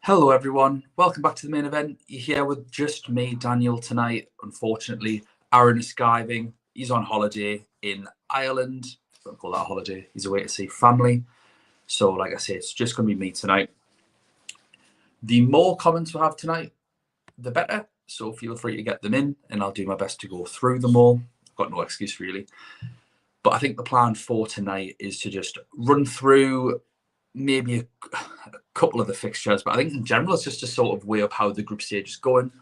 Hello everyone, welcome back to the main event. You're here with just me, Daniel, tonight. Unfortunately, Aaron is skiving. He's on holiday in Ireland. Don't call that a holiday. He's away to see family. So, like I say, it's just going to be me tonight. The more comments we have tonight, the better. So feel free to get them in, and I'll do my best to go through them all. I've got no excuse really. But I think the plan for tonight is to just run through maybe a couple of the fixtures, but I think in general it's just to sort of weigh up how the group stage is going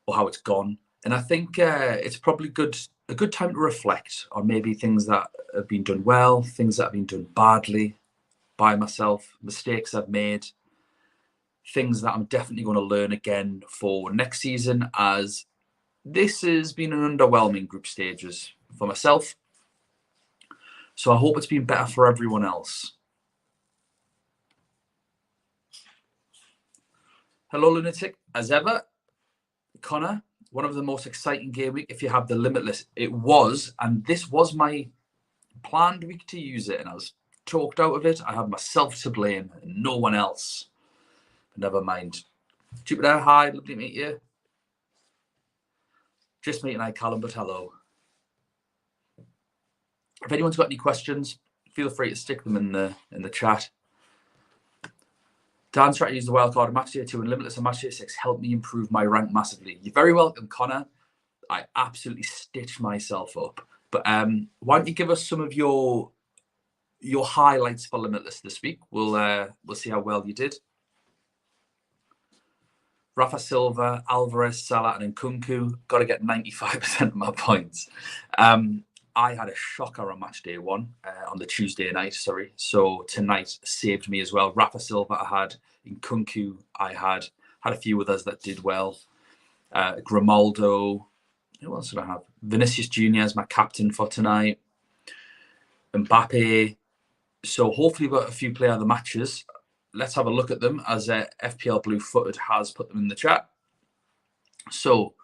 or how it's gone. And I think it's probably a good time to reflect on maybe things that have been done well, things that have been done badly by myself, mistakes I've made, things that I'm definitely going to learn again for next season, as this has been an underwhelming group stages for myself. So I hope it's been better for everyone else. Hello, Lunatic. As ever, Connor, one of the most exciting game week if you have the Limitless. It was, and this was my planned week to use it, and I was talked out of it. I have myself to blame and no one else. But never mind. Jupiter, hi, lovely to meet you. Just meeting I, Callum, but hello. If anyone's got any questions, feel free to stick them in the chat. Dan's trying to use the wildcard in Matchday 2 and Limitless and Matchday 6 helped me improve my rank massively. You're very welcome, Connor. I absolutely stitched myself up. But why don't you give us some of your highlights for Limitless this week? We'll see how well you did. Rafa Silva, Alvarez, Salah, and Nkunku got to get 95% of my points. I had a shocker on match day 1 on the Tuesday night, sorry. So tonight saved me as well. Rafa Silva I had, Nkunku I had a few others that did well. Grimaldo, who else did I have? Vinicius Junior as my captain for tonight. Mbappe. So hopefully we've got a few player of the matches. Let's have a look at them as FPL Blue Footed has put them in the chat. So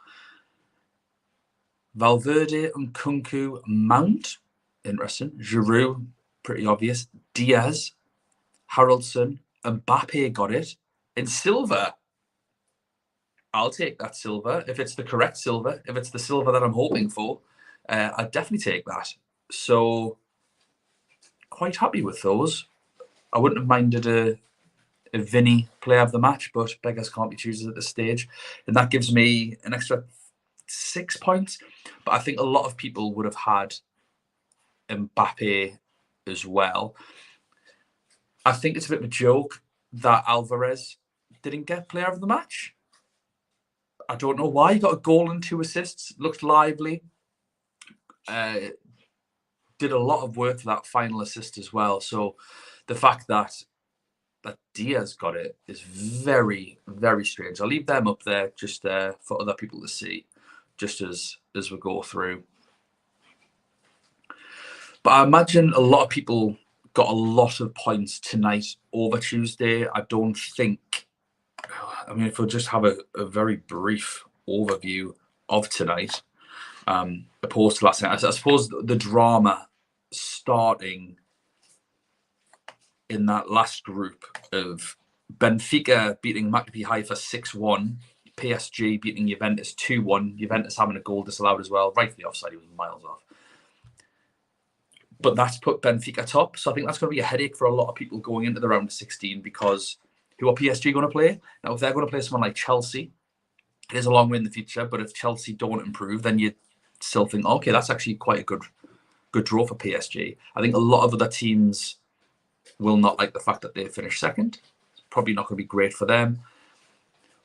Valverde, Nkunku, Mount, interesting. Giroud, pretty obvious. Diaz, Haraldson, Mbappe got it. And Silva, I'll take that silver. If it's the correct silver, if it's the silver that I'm hoping for, I'd definitely take that. So quite happy with those. I wouldn't have minded a Vinny player of the match, but beggars can't be choosers at this stage. And that gives me an extra 6 points. But I think a lot of people would have had Mbappe as well. I think it's a bit of a joke that Alvarez didn't get player of the match. I don't know why. He got a goal and 2 assists, looked lively. Did a lot of work for that final assist as well. So the fact that Diaz got it is very, very strange. I'll leave them up there just for other people to see, just as we go through. But I imagine a lot of people got a lot of points tonight over Tuesday. I don't think, if we'll just have a very brief overview of tonight, opposed to last night. I suppose the drama starting in that last group of Benfica beating Maccabi Haifa 6-1, PSG beating Juventus 2-1, Juventus having a goal disallowed as well, rightfully offside, he was miles off. But that's put Benfica top, so I think that's going to be a headache for a lot of people going into the round of 16, because who are PSG going to play? Now, if they're going to play someone like Chelsea, it is a long way in the future, but if Chelsea don't improve, then you still think, okay, that's actually quite a good draw for PSG. I think a lot of other teams will not like the fact that they finished second. It's probably not going to be great for them.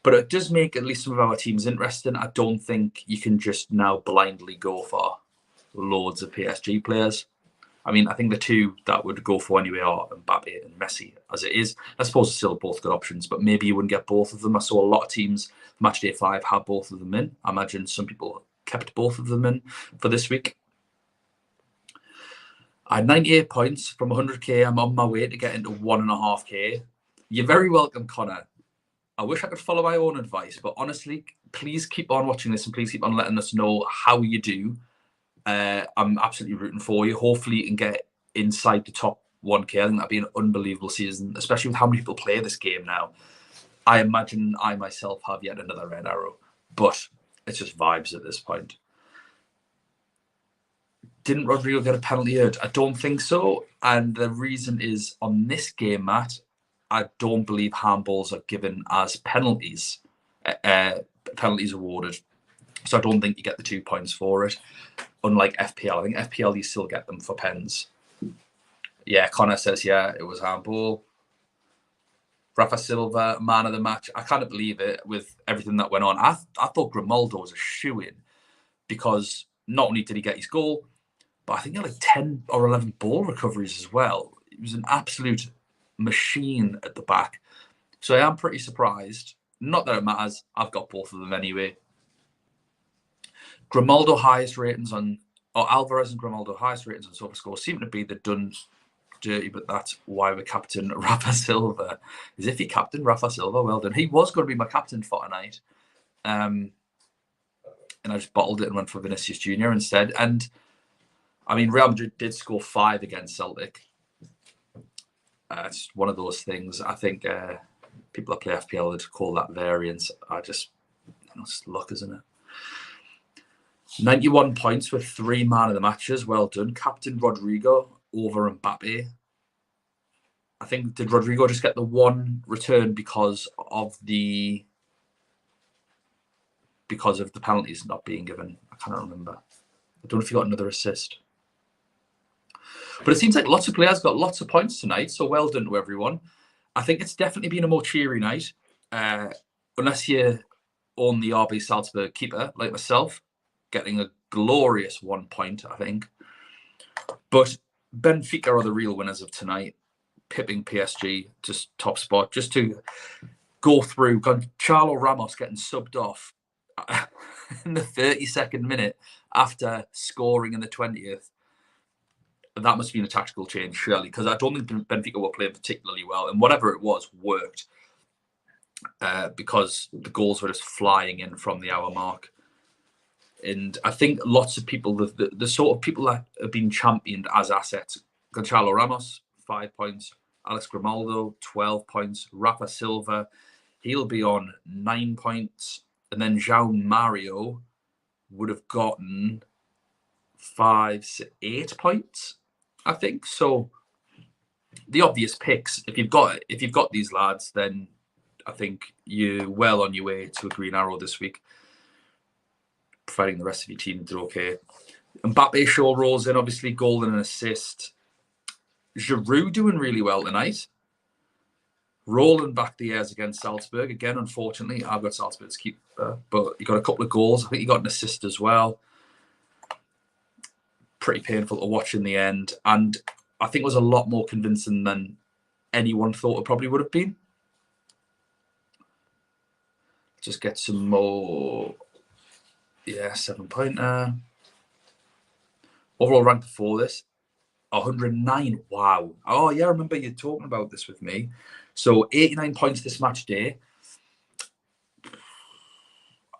But it does make at least some of our teams interesting. I don't think you can just now blindly go for loads of PSG players. I think the two that would go for anyway are Mbappe and Messi, as it is. I suppose it's still both good options, but maybe you wouldn't get both of them. I saw a lot of teams, Matchday 5, have both of them in. I imagine some people kept both of them in for this week. I had 98 points from 100k. I'm on my way to get into 1.5k. You're very welcome, Connor. I wish I could follow my own advice, but honestly, please keep on watching this and please keep on letting us know how you do. I'm absolutely rooting for you. Hopefully you can get inside the top 1K. I think that'd be an unbelievable season, especially with how many people play this game now. I imagine I myself have yet another red arrow, but it's just vibes at this point. Didn't Rodrigo get a penalty hurt? I don't think so. And the reason is on this game, Matt, I don't believe handballs are given as penalties, penalties awarded. So I don't think you get the 2 points for it. Unlike FPL, I think FPL you still get them for pens. Yeah, Connor says, yeah, it was handball. Rafa Silva, man of the match. I can't believe it with everything that went on. I thought Grimaldo was a shoo-in because not only did he get his goal, but I think he had like 10 or 11 ball recoveries as well. It was an absolute machine at the back. So I am pretty surprised. Not that it matters. I've got both of them anyway. Grimaldo highest ratings on, or Alvarez and Grimaldo highest ratings on SofaScore seem to be the done dirty, but that's why we're captain Rafa Silva. As if he captained Rafa Silva, well done. He was going to be my captain for tonight. And I just bottled it and went for Vinicius Jr. instead. And I mean, Real Madrid did score 5 against Celtic. It's one of those things. I think people that play FPL would call that variance. It's luck, isn't it? 91 points with 3 man of the matches. Well done. Captain Rodrigo over Mbappe. I think, did Rodrigo just get the 1 return because of the penalties not being given? I can't remember. I don't know if he got another assist. But it seems like lots of players got lots of points tonight, so well done to everyone. I think it's definitely been a more cheery night, unless you own the RB Salzburg keeper like myself, getting a glorious 1 point, I think. But Benfica are the real winners of tonight, pipping PSG just top spot. Just to go through, Gonçalo Ramos getting subbed off in the 32nd minute after scoring in the 20th. That must have been a tactical change, surely, because I don't think Benfica were playing particularly well, and whatever it was worked because the goals were just flying in from the hour mark. And I think lots of people, the sort of people that have been championed as assets, Gonçalo Ramos, 5 points, Alex Grimaldo, 12 points, Rafa Silva, he'll be on 9 points, and then João Mario would have gotten 8 points, I think. So the obvious picks, if you've got these lads, then I think you're well on your way to a green arrow this week, providing the rest of your team did okay. Mbappe sure rolls in, obviously, goal and an assist. Giroud doing really well tonight. Rolling back the years against Salzburg. Again, unfortunately, I've got Salzburg's keeper, but he got a couple of goals. I think he got an assist as well. Pretty painful to watch in the end. And I think it was a lot more convincing than anyone thought it probably would have been. Just get some more. Yeah, 7-pointer. Overall rank before this, 109. Wow. Oh, yeah, I remember you talking about this with me. So 89 points this match day.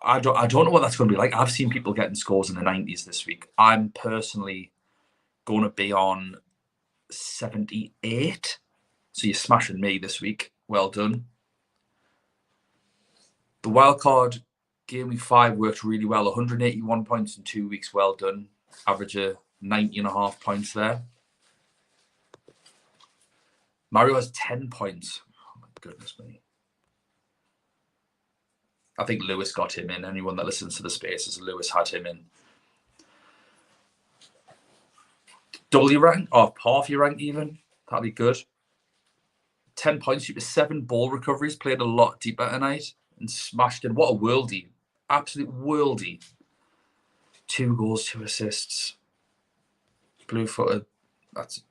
I don't know what that's going to be like. I've seen people getting scores in the 90s this week. I'm personally going to be on 78. So you're smashing me this week. Well done. The wildcard game week 5 worked really well. 181 points in 2 weeks. Well done. Average of 90.5 points there. Mario has 10 points. Oh my goodness me. I think Lewis got him in. Anyone that listens to the Spaces, Lewis had him in. Double your rank, or half your rank even. That'd be good. 10 points, you 7 ball recoveries. Played a lot deeper tonight and smashed in. What a worldie. Absolute worldie. 2 goals, 2 assists. Blue-footed. That's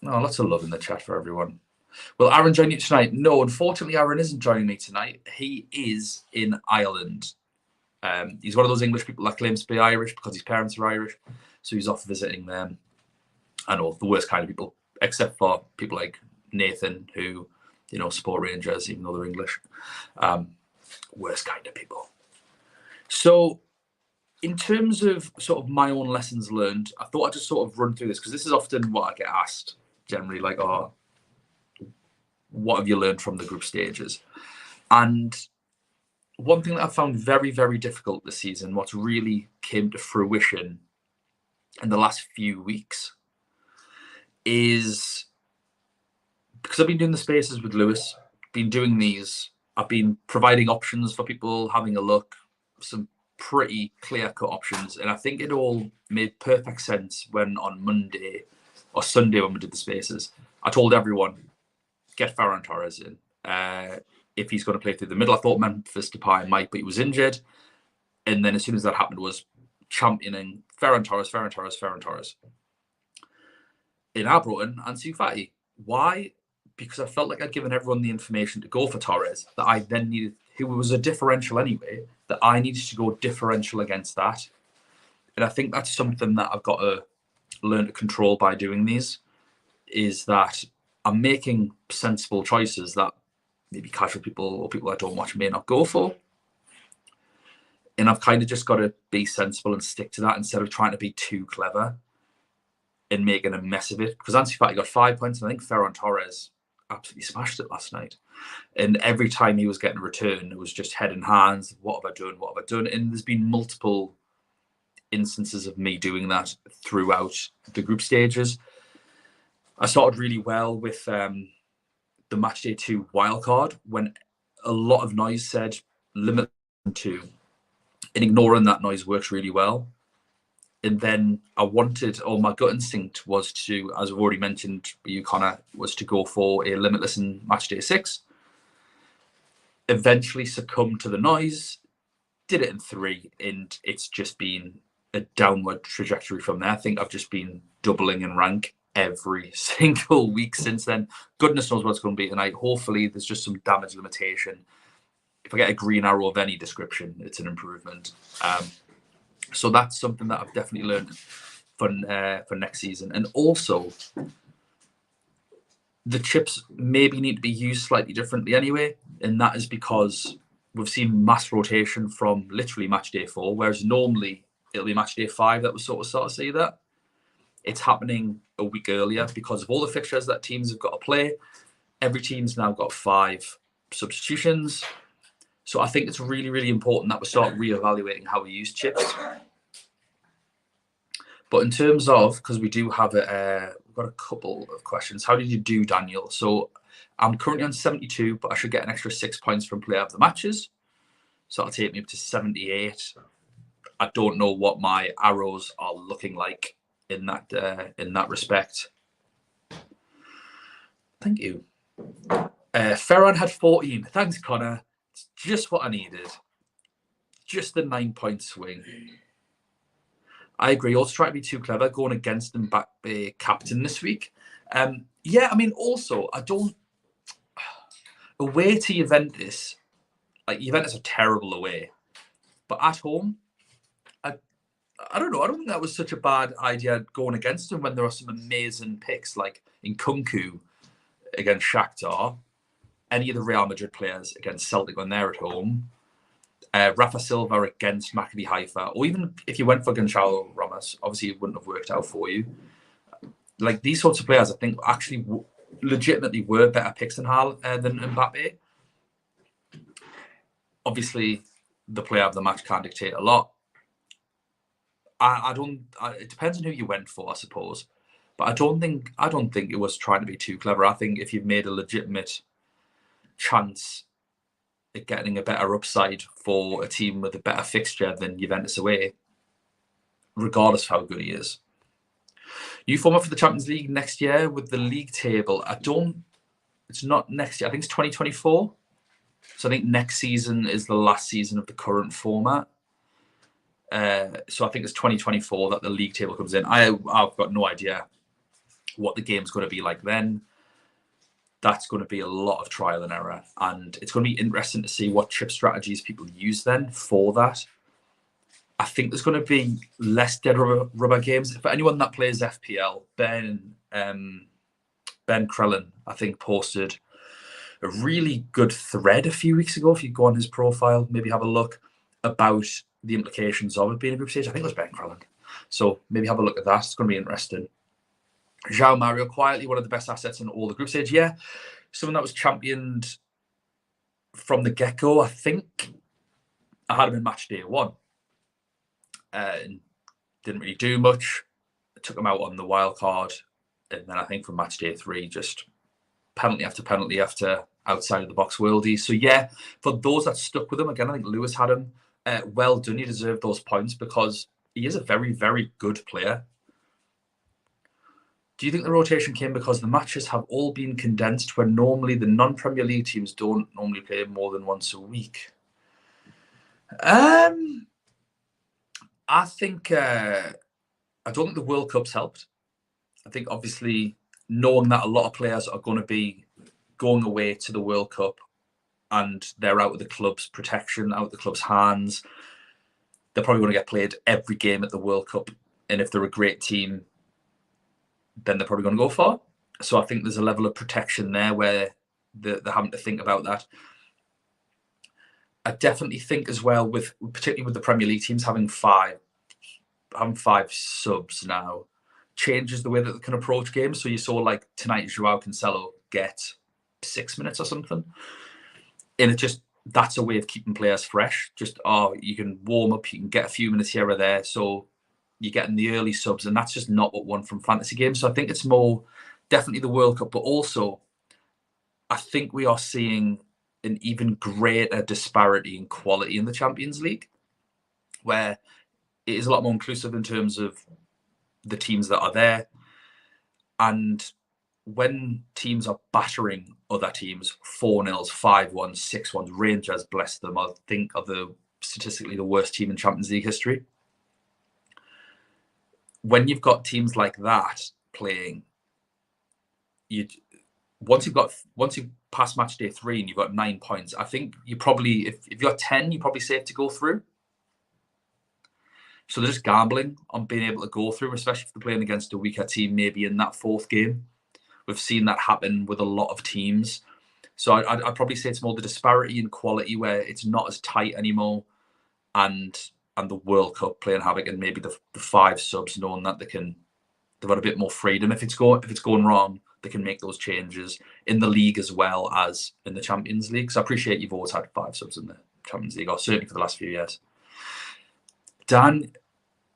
lots of love in the chat for everyone. Will Aaron join you tonight? No, unfortunately, Aaron isn't joining me tonight. He is in Ireland. He's one of those English people that claims to be Irish because his parents are Irish. So he's off visiting them. I know, the worst kind of people, except for people like Nathan, who, support Rangers, even though they're English. Worst kind of people. So in terms of sort of my own lessons learned, I thought I'd just sort of run through this because this is often what I get asked. generally like, oh, what have you learned from the group stages? And one thing that I found very, very difficult this season, what's really came to fruition in the last few weeks, is because I've been doing the spaces with Lewis, been doing these, I've been providing options for people having a look, some pretty clear-cut options, and I think it all made perfect sense when on Monday or Sunday when we did the spaces, I told everyone, get Ferran Torres in. If he's going to play through the middle, I thought Memphis Depay might, but he was injured. And then as soon as that happened, was championing Ferran Torres, Ferran Torres, Ferran Torres. In I brought in Ansu Fati. Why? Because I felt like I'd given everyone the information to go for Torres that I then needed, who was a differential anyway, that I needed to go differential against that. And I think that's something that I've got to learn to control by doing these, is that I'm making sensible choices that maybe casual people or people that don't watch may not go for. And I've kind of just got to be sensible and stick to that instead of trying to be too clever and making a mess of it. Because Ansu Fati got 5 points, and I think Ferran Torres absolutely smashed it last night. And every time he was getting a return, it was just head in hands. What have I done? What have I done? And there's been multiple instances of me doing that throughout the group stages. I started really well with the Matchday 2 wildcard when a lot of noise said limit 2, and ignoring that noise works really well. And then I wanted, or my gut instinct was to, as I've already mentioned, you Connor, was to go for a limitless in Matchday 6. Eventually succumbed to the noise, did it in 3, and it's just been a downward trajectory from there. I think I've just been doubling in rank every single week since then. Goodness knows what's going to be tonight. Hopefully there's just some damage limitation. If I get a green arrow of any description, it's an improvement. So that's something that I've definitely learned for next season. And also, the chips maybe need to be used slightly differently anyway, and that is because we've seen mass rotation from literally Matchday 4, whereas normally it'll be Matchday 5 that we sort of see that. It's happening a week earlier because of all the fixtures that teams have got to play. Every team's now got 5 substitutions. So I think it's really, really important that we start reevaluating how we use chips. But in terms of, because we do have we've got a couple of questions. How did you do, Daniel? So I'm currently on 72, but I should get an extra 6 points from player of the matches. So that'll take me up to 78. I don't know what my arrows are looking like in that respect. Thank you. Ferran had 14. Thanks, Connor. It's just what I needed. Just the 9-point swing. I agree. Also, try to be too clever going against them back captain this week. Yeah, I mean, also, I don't. Away to Juventus, like Juventus are terrible away, but at home, I don't know. I don't think that was such a bad idea going against them when there are some amazing picks like in Kunku against Shakhtar, any of the Real Madrid players against Celtic when they're at home, Rafa Silva against Maccabi Haifa, or even if you went for Gonçalo Ramos, obviously it wouldn't have worked out for you. Like these sorts of players, I think actually legitimately were better picks than Mbappe. Obviously, the player of the match can't dictate a lot. It depends on who you went for, I suppose. But I don't think it was trying to be too clever. I think if you've made a legitimate chance at getting a better upside for a team with a better fixture than Juventus away, regardless of how good he is. New format for the Champions League next year with the league table. It's not next year. I think it's 2024. So I think next season is the last season of the current format. So I think it's 2024 that the league table comes in. I've got no idea what the game's going to be like then. That's going to be a lot of trial and error. And it's going to be interesting to see what chip strategies people use then for that. I think there's going to be less dead rubber games. For anyone that plays FPL, Ben Krellin, I think, posted a really good thread a few weeks ago. If you go on his profile, maybe have a look about the implications of it being a group stage. I think it was Ben Krellin. So maybe have a look at that. It's going to be interesting. João Mario, quietly one of the best assets in all the group stage. Yeah, someone that was championed from the get-go. I think I had him in match day 1. And didn't really do much. I took him out on the wild card. And then I think from match day 3, just penalty after outside of the box worldie. So yeah, for those that stuck with him, again, I think Lewis had him. Well done. He deserved those points because he is a very, very good player. Do you think the rotation came because the matches have all been condensed when normally the non-Premier League teams don't normally play more than once a week? I think I don't think the World Cup's helped. I think obviously knowing that a lot of players are going to be going away to the World Cup and they're out of the club's protection, out of the club's hands, they're probably going to get played every game at the World Cup. And if they're a great team, then they're probably going to go far. So I think there's a level of protection there where they're having to think about that. I definitely think as well, particularly with the Premier League teams having five subs now, changes the way that they can approach games. So you saw like tonight, Joao Cancelo get 6 minutes or something. And that's a way of keeping players fresh. You can warm up, you can get a few minutes here or there. So you're getting the early subs, and that's just not what one from fantasy games. So I think it's more definitely the World Cup, but also I think we are seeing an even greater disparity in quality in the Champions League, where it is a lot more inclusive in terms of the teams that are there. And when teams are battering other teams, 4-0s, 5-1s, 6-1s, Rangers, bless them, I think are statistically the worst team in Champions League history. When you've got teams like that playing, once you pass match day 3 and you've got 9 points, I think you probably, if you're 10, you're probably safe to go through. So they're just gambling on being able to go through, especially if they're playing against a weaker team, maybe in that 4th game. We've seen that happen with a lot of teams. So I'd probably say it's more the disparity in quality where it's not as tight anymore, and the World Cup playing havoc, and maybe the 5 subs knowing that they've got a bit more freedom. If it's going wrong, they can make those changes in the league as well as in the Champions League. So I appreciate you've always had 5 subs in the Champions League, or certainly for the last few years. Dan,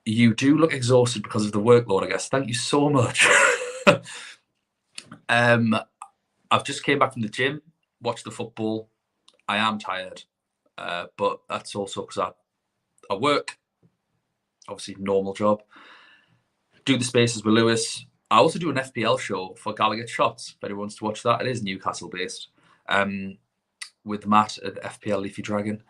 you do look exhausted because of the workload, I guess. Thank you so much. I've just came back from the gym, watched the football. I am tired, but that's also because I work, obviously normal job, do the spaces with Lewis. I also do an FPL show for Gallagher Shots, if anyone wants to watch that. It is Newcastle based, with Matt at FPL Leafy Dragon.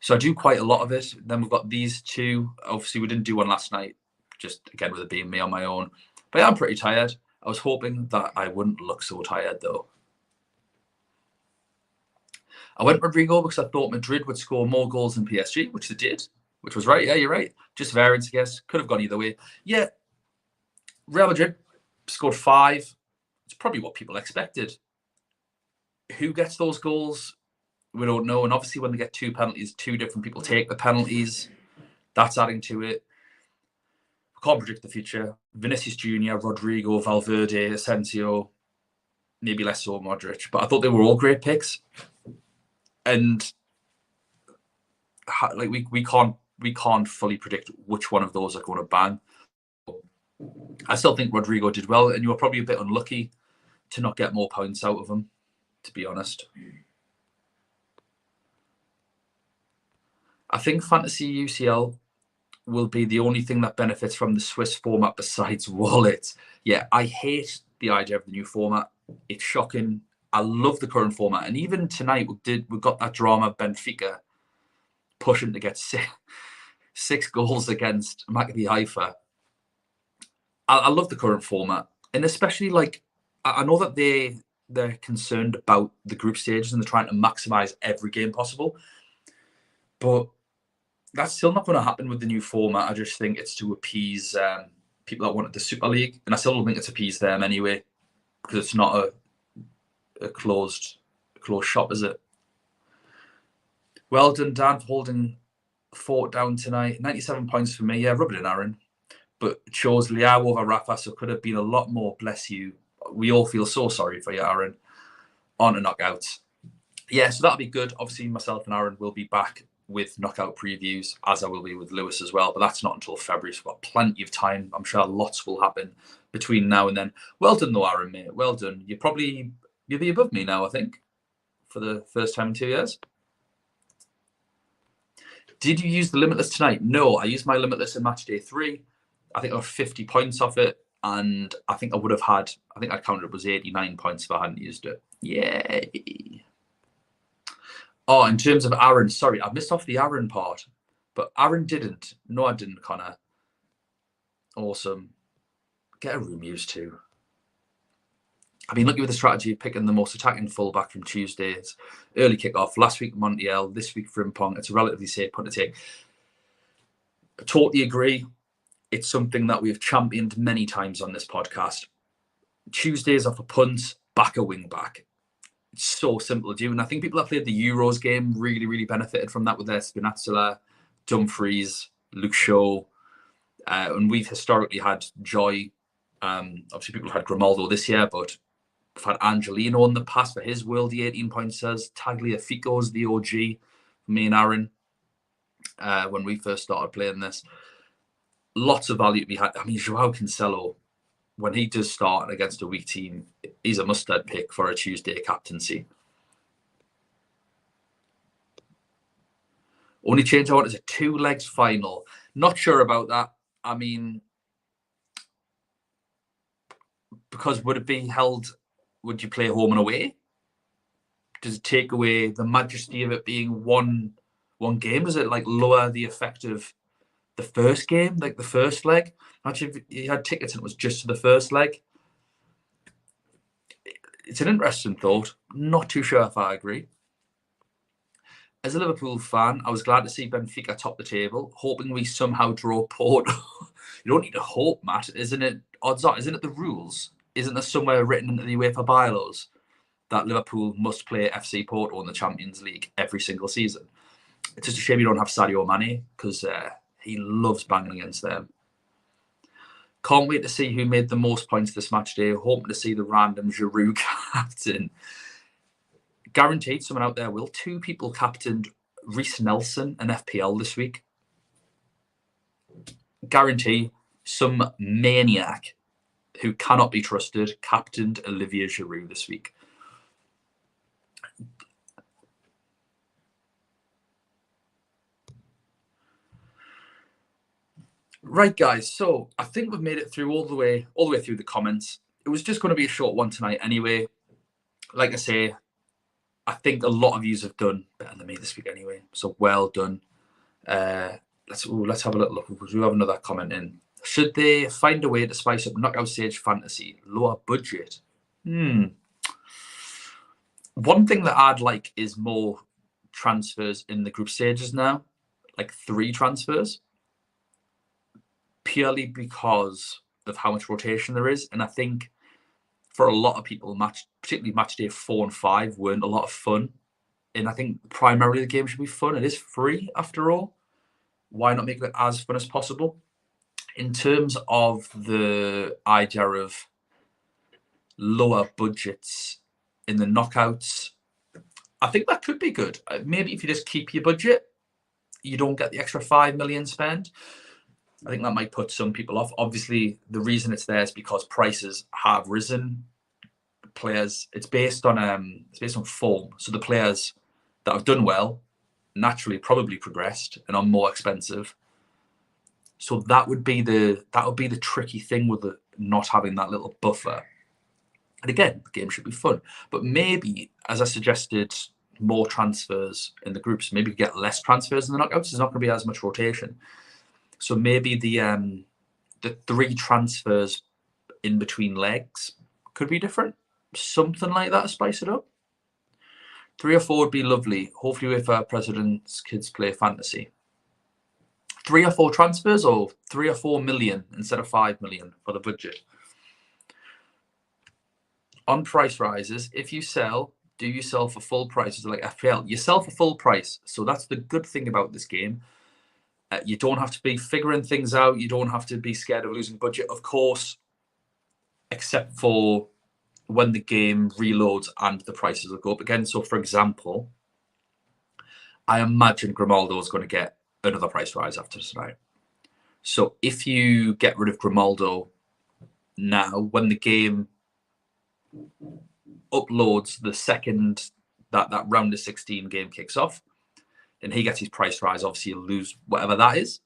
So I do quite a lot of it. Then we've got these 2. Obviously, we didn't do one last night, just again with it being me on my own. But yeah, I'm pretty tired. I was hoping that I wouldn't look so tired, though. I went Rodrigo because I thought Madrid would score more goals than PSG, which they did, which was right. Yeah, you're right. Just variance, I guess. Could have gone either way. Yeah, Real Madrid scored 5. It's probably what people expected. Who gets those goals? We don't know. And obviously, when they get 2 penalties, 2 different people take the penalties. That's adding to it. We can't predict the future. Vinicius Jr., Rodrigo, Valverde, Asensio, maybe less so Modric. But I thought they were all great picks. And like we can't fully predict which one of those are going to bang. I still think Rodrigo did well, and you were probably a bit unlucky to not get more points out of him, to be honest. I think Fantasy UCL will be the only thing that benefits from the Swiss format besides Wallet. Yeah, I hate the idea of the new format. It's shocking. I love the current format. And even tonight, we got that drama, Benfica pushing to get 6 goals against Maccabi Haifa. I love the current format. And especially, like, I know that they're concerned about the group stages and they're trying to maximize every game possible. But that's still not going to happen with the new format. I just think it's to appease people that wanted the Super League. And I still don't think it's appease them anyway, because it's not a closed shop, is it? Well done, Dan, for holding fort down tonight. 97 points for me. Yeah, rub it in, Aaron. but chose Liao over Rafa, so could have been a lot more. Bless you. We all feel so sorry for you, Aaron. On to knockouts. Yeah, so that'll be good. Obviously, myself and Aaron will be back with knockout previews, as I will be with Lewis as well, but that's not until February, so we've got plenty of time. I'm sure lots will happen between now and then. Well done though, Aaron, mate. Well done. You'll be above me now, I think, for the first time in 2 years. Did you use the limitless tonight? No, I used my limitless in match day 3. I think I got 50 points off it, and I think I would have had, I think I counted it was 89 points if I hadn't used it. Yay. Oh, in terms of Aaron, sorry, I missed off the Aaron part, but Aaron didn't. No, I didn't, Connor. Awesome. Get a room used to. I've been lucky with the strategy of picking the most attacking fullback from Tuesday's early kickoff. Last week, Montiel. This week, Frimpong. It's a relatively safe punt to take. I totally agree. It's something that we have championed many times on this podcast. Tuesdays off a punt, back a wing back. It's so simple to do. And I think people that played the Euros game really, really benefited from that with their Spinazzola, Dumfries, Luke Shaw. And we've historically had Joy. Obviously, people have had Grimaldo this year, but we've had Angelino in the past for his worldy 18 pointers. Tagliafico's the OG for me and Aaron when we first started playing this. Lots of value to be had. I mean, Joao Cancelo, when he does start against a weak team, he's a mustard pick for a Tuesday captaincy. Only change I want is a 2 legs final. Not sure about that. I mean, because would it be held, would you play home and away? Does it take away the majesty of it being one game? Does it like lower the effect of the first game, like the first leg? Imagine if you had tickets and it was just to the first leg. It's an interesting thought. Not too sure if I agree. As a Liverpool fan, I was glad to see Benfica top the table, hoping we somehow draw Porto. You don't need to hope, Matt. Isn't it odds are? Isn't it the rules? Isn't there somewhere written into the UEFA bylaws that Liverpool must play FC Porto in the Champions League every single season? It's just a shame you don't have Sadio Mane, because he loves banging against them. Can't wait to see who made the most points this match day. Hoping to see the random Giroud captain. Guaranteed someone out there will. 2 people captained Reece Nelson and FPL this week. Guarantee some maniac who cannot be trusted captained Olivier Giroud this week. Right, guys. So I think we've made it through all the way through the comments. It was just going to be a short one tonight anyway. Like I say, I think a lot of you have done better than me this week anyway. So well done. Let's have a little look. We have another comment in. Should they find a way to spice up knockout stage fantasy? Lower budget. One thing that I'd like is more transfers in the group stages now, like 3 transfers, purely because of how much rotation there is. And I think for a lot of people, particularly match day 4 and 5, weren't a lot of fun. And I think primarily the game should be fun. It is free after all. Why not make it as fun as possible? In terms of the idea of lower budgets in the knockouts, I think that could be good. Maybe if you just keep your budget, you don't get the extra 5 million spend. I think that might put some people off. Obviously, the reason it's there is because prices have risen. Players, it's based on form. So the players that have done well naturally probably progressed and are more expensive. So that would be the tricky thing with not having that little buffer. And again, the game should be fun. But maybe, as I suggested, more transfers in the groups. Maybe get less transfers in the knockouts. There's not going to be as much rotation. So maybe the 3 transfers in between legs could be different. Something like that, spice it up. 3 or 4 would be lovely. Hopefully if our president's kids play fantasy. 3 or 4 transfers, or 3 or 4 million instead of 5 million for the budget. On price rises, if you sell, do you sell for full prices like FPL? You sell for full price. So that's the good thing about this game. You don't have to be figuring things out. You don't have to be scared of losing budget, of course, except for when the game reloads and the prices will go up again. So, for example, I imagine Grimaldo is going to get another price rise after tonight. So if you get rid of Grimaldo now, when the game uploads the second that round of 16 game kicks off, and he gets his price rise, obviously you'll lose whatever that is.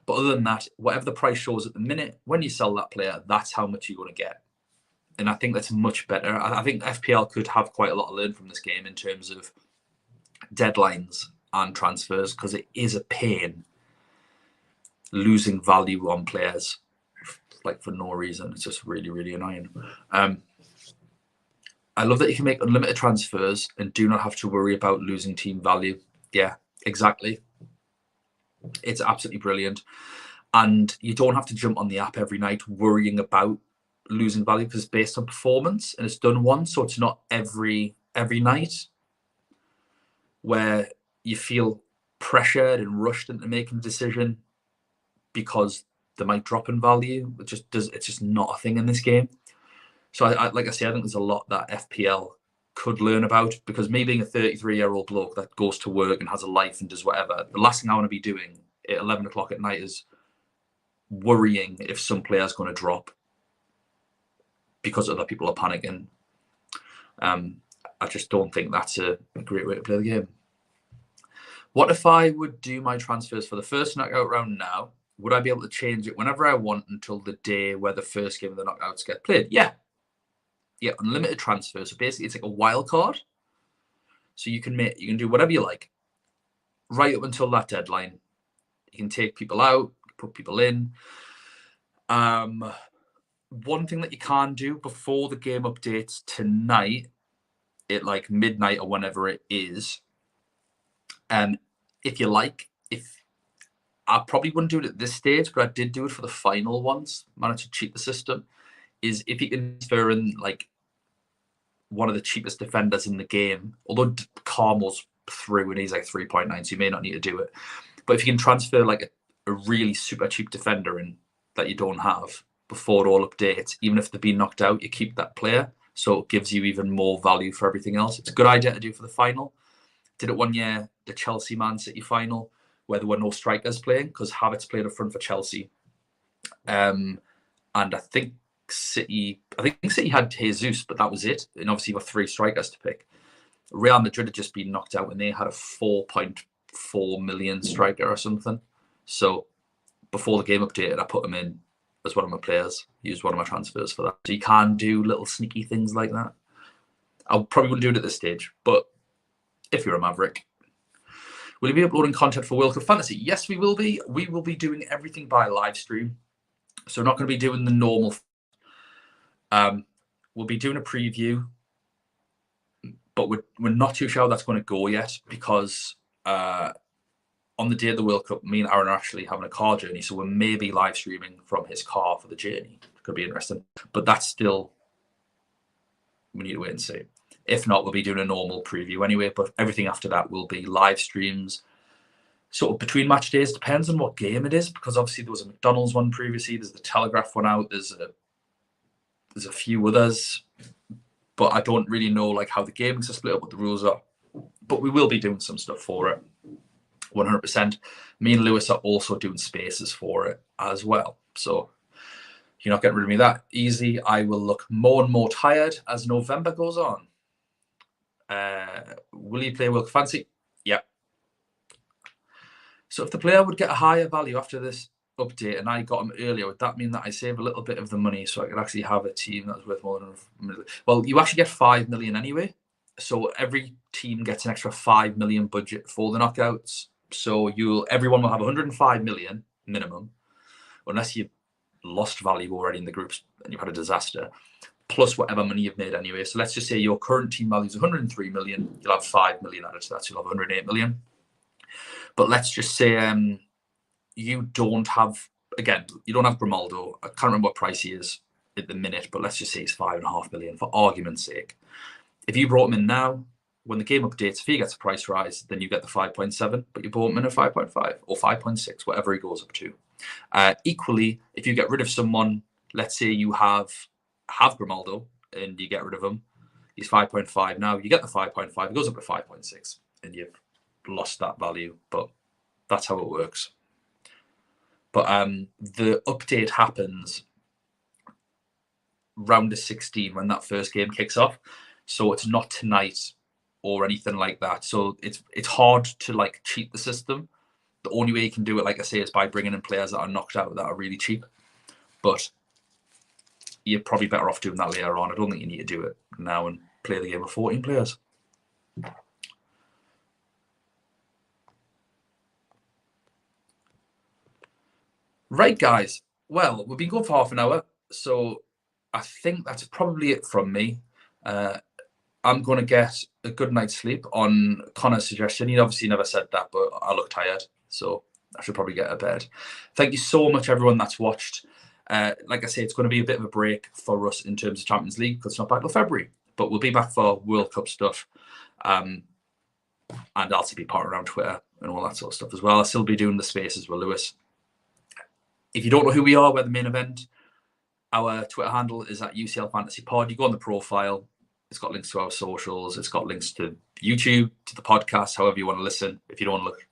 But other than that, whatever the price shows at the minute, when you sell that player, that's how much you're going to get. And I think that's much better. I think FPL could have quite a lot to learn from this game in terms of deadlines and transfers, because it is a pain losing value on players like for no reason. It's just really, really annoying. I love that you can make unlimited transfers and do not have to worry about losing team value. Yeah, exactly. It's absolutely brilliant. And you don't have to jump on the app every night worrying about losing value, because it's based on performance and it's done once. So it's not every night where you feel pressured and rushed into making a decision because they might drop in value. It's just not a thing in this game. So like I say, I think there's a lot that FPL could learn about, because me being a 33-year-old bloke that goes to work and has a life and does whatever, the last thing I want to be doing at 11 o'clock at night is worrying if some player's going to drop because other people are panicking. I just don't think that's a great way to play the game. What if I would do my transfers for the first knockout round now? Would I be able to change it whenever I want until the day where the first game of the knockouts get played? Yeah, unlimited transfers. So basically, it's like a wild card. So you can do whatever you like, right up until that deadline. You can take people out, put people in. One thing that you can do before the game updates tonight, at like midnight or whenever it is, if you like, I probably wouldn't do it at this stage, but I did do it for the final ones. Managed to cheat the system. Is if you can transfer in like one of the cheapest defenders in the game, although Carmel's through and he's like 3.9, so you may not need to do it. But if you can transfer like a really super cheap defender in that you don't have before it all updates, even if they've been knocked out, you keep that player. So it gives you even more value for everything else. It's a good idea to do for the final. Did it one year, the Chelsea Man City final, where there were no strikers playing because Havertz played up front for Chelsea. And I think City had Jesus, but that was it. And obviously, you got 3 strikers to pick. Real Madrid had just been knocked out, and they had a 4.4 million striker or something. So before the game updated, I put him in as one of my players. Used one of my transfers for that. So you can do little sneaky things like that. I probably wouldn't do it at this stage, but if you're a Maverick. Will you be uploading content for World Cup Fantasy? Yes, we will be. We will be doing everything by live stream. So we're not going to be doing the normal. We'll be doing a preview, but we're not too sure how that's going to go yet, because on the day of the World Cup, me and Aaron are actually having a car journey, so we're maybe live streaming from his car for the journey. Could be interesting, but that's still, we need to wait and see. If not, we'll be doing a normal preview anyway, but everything after that will be live streams. Sort of between match days, depends on what game it is, because obviously there was a McDonald's one previously, there's the Telegraph one out, there's a few others, but I don't really know like how the games are split up, what the rules are. But we will be doing some stuff for it, 100%. Me and Lewis are also doing spaces for it as well. So you're not getting rid of me that easy. I will look more and more tired as November goes on. Will you play World Cup Fantasy? Yep. So if the player would get a higher value after this update and I got him earlier, would that mean that I save a little bit of the money so I could actually have a team that's worth more than a million? Well, you actually get 5 million anyway. So every team gets an extra 5 million budget for the knockouts. So everyone will have 105 million minimum, unless you've lost value already in the groups and you've had a disaster, plus whatever money you've made anyway. So let's just say your current team value is 103 million. You'll have 5 million added to that. So you'll have 108 million. But let's just say you don't have Grimaldo. I can't remember what price he is at the minute, but let's just say he's 5.5 million for argument's sake. If you brought him in now, when the game updates, if he gets a price rise, then you get the 5.7, but you bought him in at 5.5 or 5.6, whatever he goes up to. Equally, if you get rid of someone, let's say you have Grimaldo and you get rid of him, he's 5.5 now, you get the 5.5, it goes up to 5.6, and you've lost that value, but that's how it works. But the update happens round of 16 when that first game kicks off, so it's not tonight or anything like that. So it's hard to like cheat the system. The only way you can do it, like I say, is by bringing in players that are knocked out that are really cheap. But you're probably better off doing that later on. I don't think you need to do it now and play the game of 14 players. Right, guys. Well, we've been going for half an hour, so I think that's probably it from me. I'm going to get a good night's sleep on Connor's suggestion. He obviously never said that, but I look tired, so I should probably get to bed. Thank you so much, everyone that's watched. Like I say, it's going to be a bit of a break for us in terms of Champions League because it's not back till February, but we'll be back for World Cup stuff. And I'll still be partnering around Twitter and all that sort of stuff as well. I'll still be doing the spaces with Lewis. If you don't know who we are, we're the main event. Our Twitter handle is at UCL Fantasy Pod. You go on the profile. It's got links to our socials. It's got links to YouTube, to the podcast, however you want to listen. If you don't want to look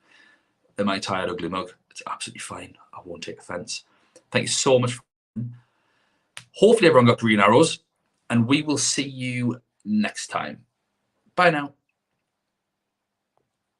at my tired, ugly mug, it's absolutely fine. I won't take offense. Thank you so much. Hopefully everyone got green arrows, and we will see you next time. Bye now.